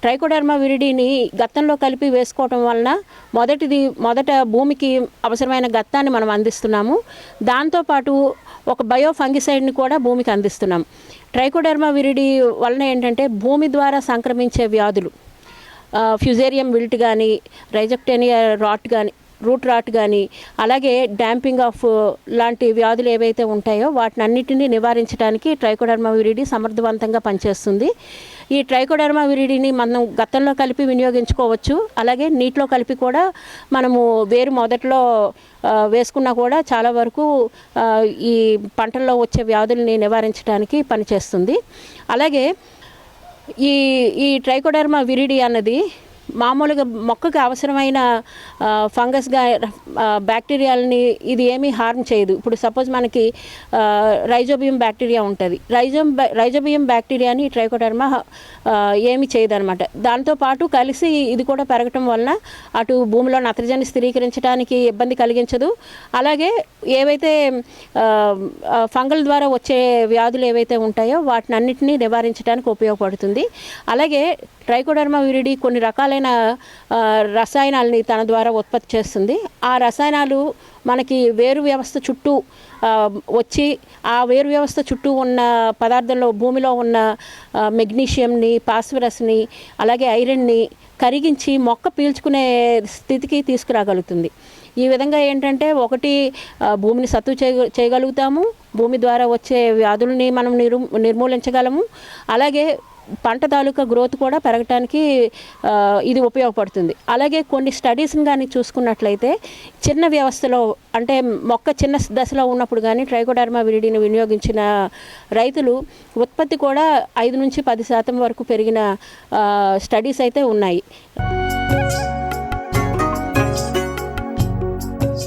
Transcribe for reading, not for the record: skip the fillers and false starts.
Trichoderma విరిడిని గత్తంలో కలిపి వేసుకోవటం వలన మొదట భూమికి అవసరమైన గత్తాన్ని మనం అందిస్తున్నాము. దాంతోపాటు ఒక బయో ఫంగిసైడ్ని కూడా భూమికి అందిస్తున్నాం. ట్రైకోడర్మా విరిడి వలన ఏంటంటే భూమి ద్వారా సంక్రమించే వ్యాధులు, ఫ్యూజేరియం విల్ట్ కానీ, రైజోక్టేనియా రూట్ రాట్ కానీ, అలాగే డాంపింగ్ ఆఫ్ లాంటి వ్యాధులు ఏవైతే ఉంటాయో వాటినన్నిటిని నివారించడానికి ట్రైకోడర్మా విరిడి సమర్థవంతంగా పనిచేస్తుంది. ఈ ట్రైకోడర్మా విరిడిని మనం గత్తంలో కలిపి వినియోగించుకోవచ్చు. అలాగే నీటిలో కలిపి కూడా మనము వేరు మొదట్లో వేసుకున్నా కూడా చాలా వరకు ఈ పంటల్లో వచ్చే వ్యాధుల్ని నివారించడానికి పనిచేస్తుంది. అలాగే ఈ ట్రైకోడర్మా విరిడి అన్నది మామూలుగా మొక్కకు అవసరమైన ఫంగస్గా బ్యాక్టీరియాలని ఇది ఏమీ హార్మ్ చేయదు. ఇప్పుడు సపోజ్ మనకి రైజోబియం బ్యాక్టీరియా ఉంటుంది. రైజోబియం బ్యాక్టీరియాని ట్రైకోడర్మా ఏమీ చేయదనమాట. దాంతోపాటు కలిసి ఇది కూడా పెరగటం వలన అటు భూమిలో నత్రజని స్థిరీకరించడానికి ఇబ్బంది కలిగించదు. అలాగే ఏవైతే ఫంగల్ ద్వారా వచ్చే వ్యాధులు ఏవైతే ఉంటాయో వాటిని అన్నిటినీ నివారించడానికి ఉపయోగపడుతుంది. అలాగే ట్రైకోడర్మా విరిడి కొన్ని రకాలైన రసాయనాలని తన ద్వారా ఉత్పత్తి చేస్తుంది. ఆ రసాయనాలు మనకి వేరు వ్యవస్థ చుట్టూ వచ్చి ఆ వేరు వ్యవస్థ చుట్టూ ఉన్న పదార్థంలో భూమిలో ఉన్న మెగ్నీషియంని, ఫాస్ఫరస్ని, అలాగే ఐరన్ని కరిగించి మొక్క పీల్చుకునే స్థితికి తీసుకురాగలుగుతుంది. ఈ విధంగా ఏంటంటే ఒకటి భూమిని సత్తు చేయగలుగుతాము, భూమి ద్వారా వచ్చే వ్యాధుల్ని మనం నిర్మూలించగలము. అలాగే పంట తాలూకా గ్రోత్ కూడా పెరగటానికి ఇది ఉపయోగపడుతుంది. అలాగే కొన్ని స్టడీస్ని కానీ చూసుకున్నట్లయితే చిన్న వ్యవస్థలో అంటే మొక్క చిన్న దశలో ఉన్నప్పుడు కానీ ట్రైకోడర్మా విరిడిని వినియోగించిన రైతులు ఉత్పత్తి కూడా 5 నుంచి 10% వరకు పెరిగిన స్టడీస్ అయితే ఉన్నాయి.